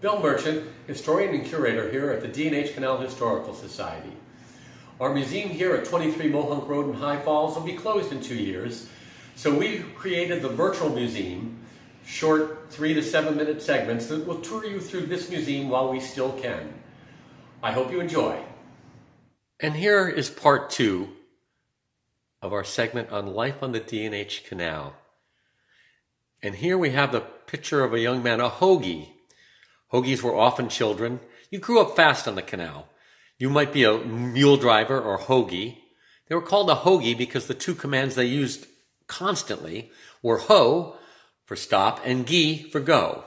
Bill Merchant, historian and curator here at the D&H Canal Historical Society. Our museum here at 23 Mohunk Road in High Falls will be closed in 2 years, so we've created the virtual museum, short 3 to 7 minute segments that will tour you through this museum while we still can. I hope you enjoy. And here is part 2 of our segment on life on the D&H Canal. And here we have the picture of a young man, a Hoggie. Hoggees were often children. You grew up fast on the canal. You might be a mule driver or Hoggie. They were called a Hoggie because the two commands they used constantly were ho for stop and gi for go.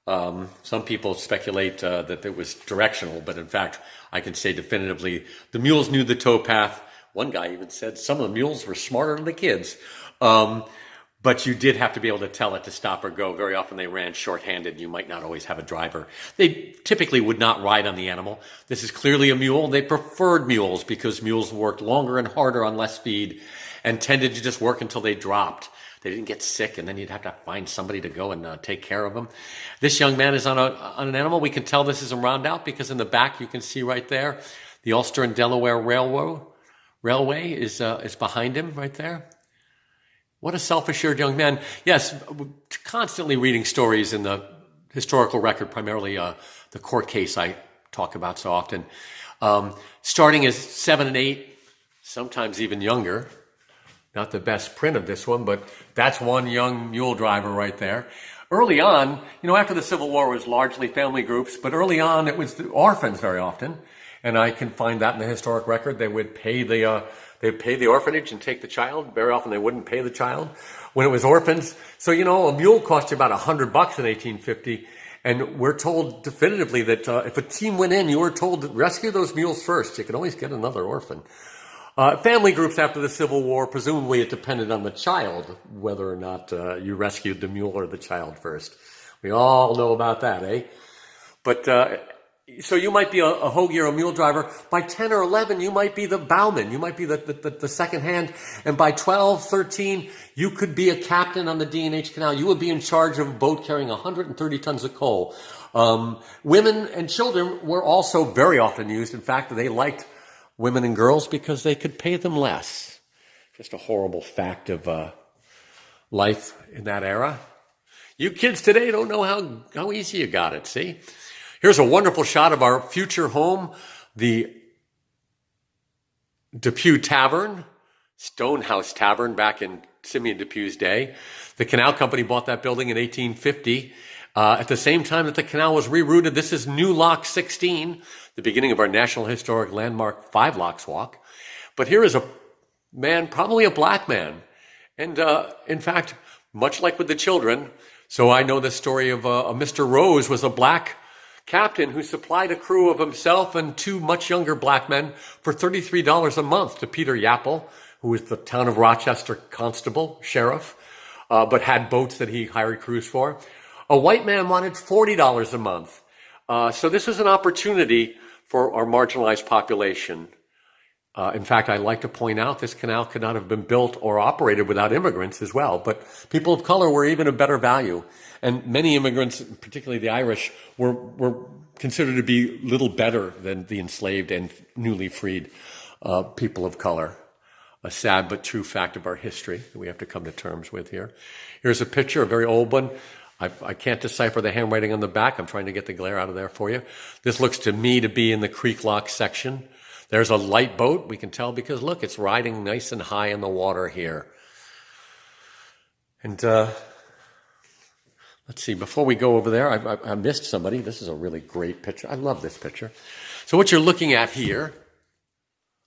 Some people speculate that it was directional, but in fact, I can say definitively the mules knew the towpath. One guy even said some of the mules were smarter than the kids. But you did have to be able to tell it to stop or go. Very often they ran short-handed. You might not always have a driver. They typically would not ride on the animal. This is clearly a mule. They preferred mules because mules worked longer and harder on less speed and tended to just work until they dropped. They didn't get sick, and then you'd have to find somebody to go and take care of them. This young man is on an animal. We can tell this is a roundout because in the back you can see right there the Ulster and Delaware Railway is behind him right there. What a self-assured young man. Yes, constantly reading stories in the historical record, primarily the court case I talk about so often. Starting as 7 and 8, sometimes even younger. Not the best print of this one, but that's one young mule driver right there. Early on, after the Civil War, it was largely family groups, but early on it was the orphans very often. And I can find that in the historic record. They would pay they'd pay the orphanage and take the child. Very often they wouldn't pay the child when it was orphans. So, a mule cost you about $100 in 1850. And we're told definitively that if a team went in, you were told to rescue those mules first. You could always get another orphan. Family groups after the Civil War, presumably it depended on the child, whether or not you rescued the mule or the child first. We all know about that, eh? But so you might be a Hoggie or a mule driver. By 10 or 11, you might be the bowman. You might be the second hand. And by 12, 13, you could be a captain on the D&H Canal. You would be in charge of a boat carrying 130 tons of coal. Women and children were also very often used. In fact, they liked women and girls because they could pay them less. Just a horrible fact of life in that era. You kids today don't know how easy you got it, see? Here's a wonderful shot of our future home, the Depew Tavern, Stonehouse Tavern back in Simeon Depew's day. The Canal Company bought that building in 1850. At the same time that the canal was rerouted, this is New Lock 16, the beginning of our National Historic Landmark 5 Locks Walk. But here is a man, probably a black man. And in fact, much like with the children, so I know the story of Mr. Rose was a black captain who supplied a crew of himself and 2 much younger black men for $33 a month to Peter Yapple, who was the town of Rochester constable, sheriff, but had boats that he hired crews for. A white man wanted $40 a month. So this was an opportunity for our marginalized population. In fact, I'd like to point out this canal could not have been built or operated without immigrants as well. But people of color were even of better value. And many immigrants, particularly the Irish, were considered to be little better than the enslaved and newly freed people of color. A sad but true fact of our history that we have to come to terms with here. Here's a picture, a very old one. I can't decipher the handwriting on the back. I'm trying to get the glare out of there for you. This looks to me to be in the creek lock section. There's a light boat. We can tell because, look, it's riding nice and high in the water here. And let's see, before we go over there, I missed somebody. This is a really great picture. I love this picture. So what you're looking at here,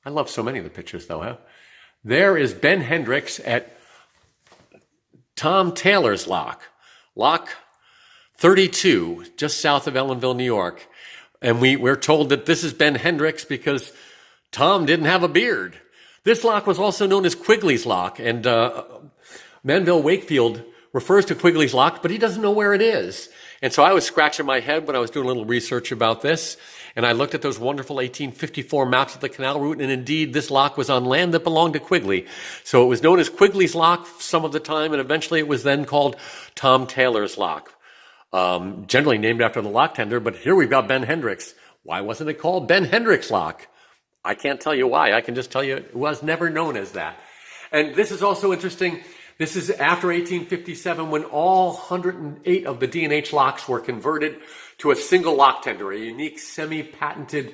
I love so many of the pictures, though, huh? There is Ben Hendricks at Tom Taylor's Lock. Lock 32, just south of Ellenville, New York. And we're told that this is Ben Hendricks because Tom didn't have a beard. This lock was also known as Quigley's Lock. And Manville Wakefield refers to Quigley's Lock, but he doesn't know where it is. And so I was scratching my head when I was doing a little research about this. And I looked at those wonderful 1854 maps of the canal route, and indeed this lock was on land that belonged to Quigley. So it was known as Quigley's Lock some of the time, and eventually it was then called Tom Taylor's Lock. generally named after the Locktender, but here we've got Ben Hendricks. Why wasn't it called Ben Hendricks Lock? I can't tell you why. I can just tell you it was never known as that. And this is also interesting. This is after 1857 when all 108 of the D&H locks were converted to a single Locktender, a unique semi-patented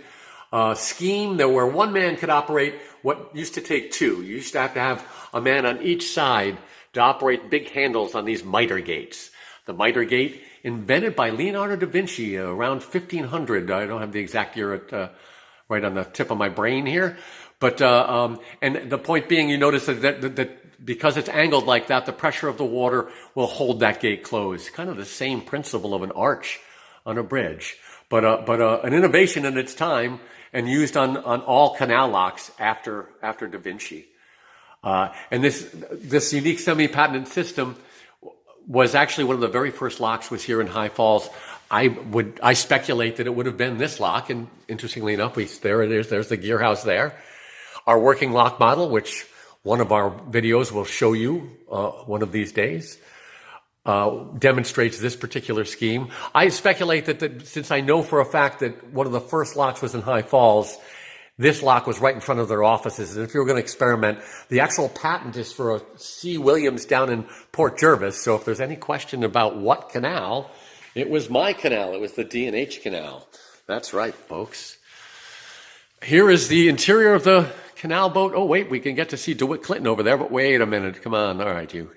scheme that where one man could operate what used to take two. You used to have a man on each side to operate big handles on these miter gates. The miter gate, invented by Leonardo da Vinci around 1500. I don't have the exact year right on the tip of my brain here. But and the point being, you notice that because it's angled like that, the pressure of the water will hold that gate closed. Kind of the same principle of an arch on a bridge. But an innovation in its time and used on all canal locks after Da Vinci. And this unique semi-patented system was actually one of the very first locks was here in High Falls. I speculate that it would have been this lock, and interestingly enough, there it is. There's the gear house there. Our working lock model, which one of our videos will show you one of these days, demonstrates this particular scheme. I speculate that since I know for a fact that one of the first locks was in High Falls, this lock was right in front of their offices. And if you were going to experiment, the actual patent is for a C. Williams down in Port Jervis. So if there's any question about what canal, it was my canal. It was the D&H Canal. That's right, folks. Here is the interior of the canal boat. Oh, wait, we can get to see DeWitt Clinton over there, but wait a minute. Come on. All right, you.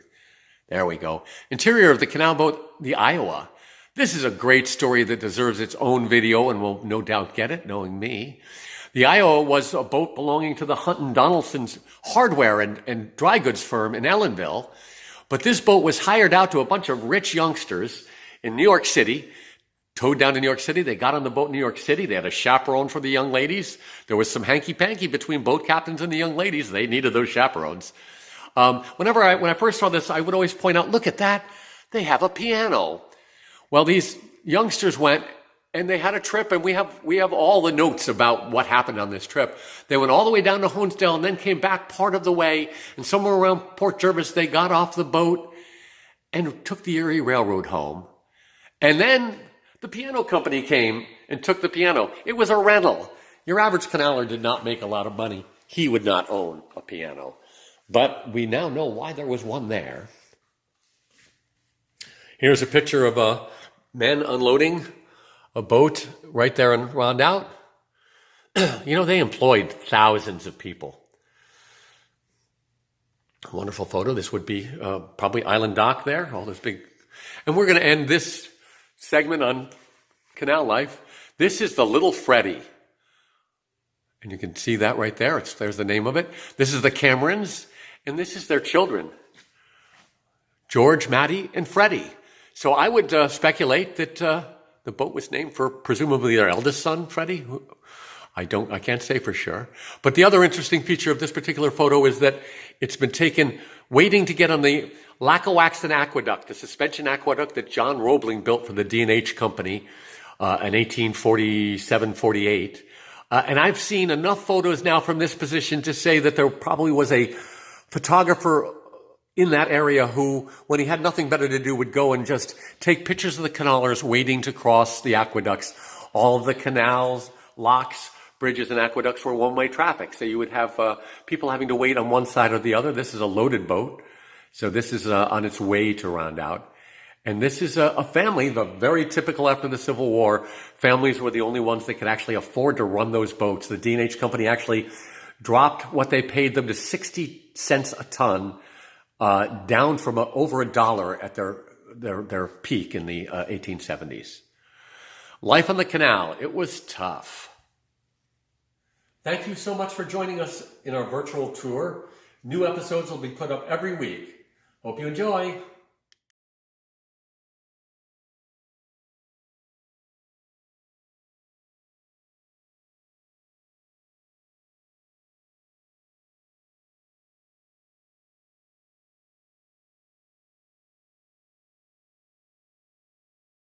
There we go. Interior of the canal boat, the Iowa. This is a great story that deserves its own video and will no doubt get it, knowing me. The Iowa was a boat belonging to the Hunt and Donaldson's hardware and dry goods firm in Ellenville. But this boat was hired out to a bunch of rich youngsters in New York City, towed down to New York City. They got on the boat in New York City. They had a chaperone for the young ladies. There was some hanky-panky between boat captains and the young ladies. They needed those chaperones. When I first saw this, I would always point out, look at that. They have a piano. Well, these youngsters went and they had a trip, and we have all the notes about what happened on this trip. They went all the way down to Honesdale and then came back part of the way, and somewhere around Port Jervis, they got off the boat and took the Erie Railroad home. And then the piano company came and took the piano. It was a rental. Your average canaler did not make a lot of money. He would not own a piano. But we now know why there was one there. Here's a picture of men unloading a boat right there in Rondout. You know, they employed thousands of people. A wonderful photo. This would be probably Island Dock there, all those big. And we're going to end this segment on canal life. This is the little Freddie. And you can see that right there. There's the name of it. This is the Camerons, and this is their children, George, Maddie, and Freddie. So I would speculate that the boat was named for presumably their eldest son, Freddie. I can't say for sure. But the other interesting feature of this particular photo is that it's been taken waiting to get on the Lackawaxen Aqueduct, the suspension aqueduct that John Roebling built for the D&H Company in 1847-48. And I've seen enough photos now from this position to say that there probably was a photographer in that area who, when he had nothing better to do, would go and just take pictures of the canalers waiting to cross the aqueducts. All of the canals, locks, bridges, and aqueducts were one-way traffic. So you would have people having to wait on one side or the other. This is a loaded boat. So this is on its way to Rondout. And this is a family, very typical after the Civil War. Families were the only ones that could actually afford to run those boats. The D&H Company actually dropped what they paid them to 60 cents a ton, down from over $1 at their peak in the 1870s. Life on the canal, it was tough. Thank you so much for joining us in our virtual tour. New episodes will be put up every week. Hope you enjoy.